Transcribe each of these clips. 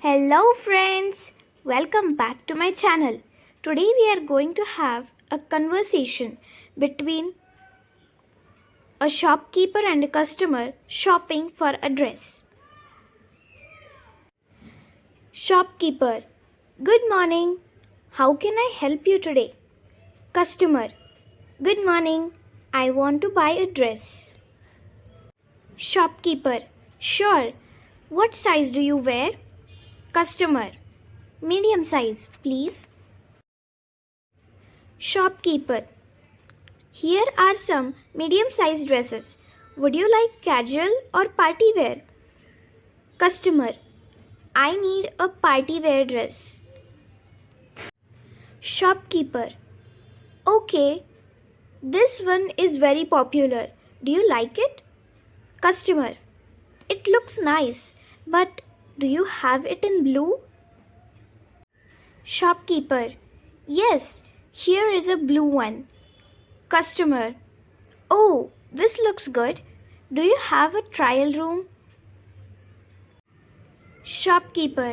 Hello friends, welcome back to my channel. Today we are going to have a conversation between a shopkeeper and a customer shopping for a dress. Shopkeeper: Good morning. How can I help you today? Customer: Good morning. I want to buy a dress. Shopkeeper: Sure. What size do you wear? Customer: Medium size, please. Shopkeeper: Here are some medium-sized dresses. Would you like casual or party wear? Customer: I need a party wear dress. Shopkeeper: Okay, this one is very popular. Do you like it? Customer: It looks nice, but do you have it in blue? Shopkeeper: Yes, here is a blue one. Customer: Oh, this looks good. Do you have a trial room? Shopkeeper: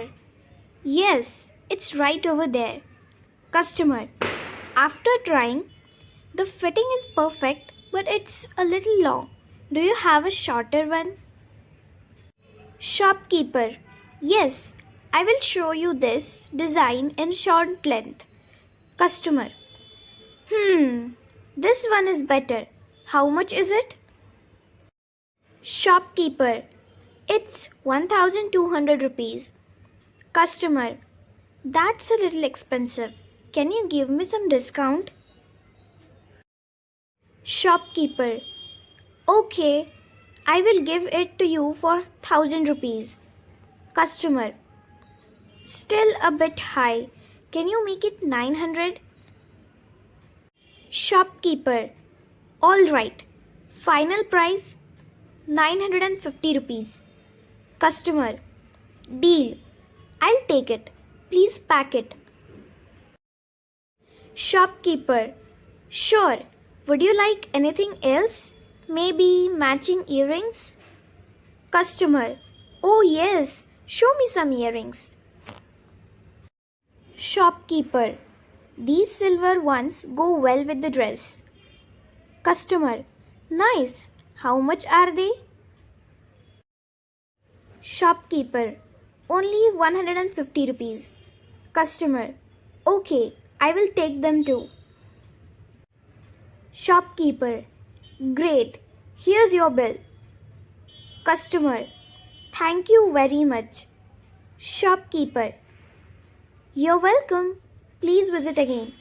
Yes, it's right over there. Customer: After trying, the fitting is perfect, but it's a little long. Do you have a shorter one? Shopkeeper: Yes, I will show you this design in short length. Customer: This one is better. How much is it? Shopkeeper: It's 1200 rupees. Customer: That's a little expensive. Can you give me some discount? Shopkeeper: Okay, I will give it to you for 1000 rupees. Customer: Still a bit high. Can you make it 900? Shopkeeper: Alright. Final price 950 rupees. Customer: Deal. I'll take it. Please pack it. Shopkeeper: Sure. Would you like anything else? Maybe matching earrings? Customer: Oh yes, show me some earrings. Shopkeeper: These silver ones go well with the dress. Customer: Nice. How much are they? Shopkeeper: Only 150 rupees. Customer: Okay, I will take them too. Shopkeeper: Great. Here's your bill. Customer: Thank you very much. Shopkeeper: You're welcome. Please visit again.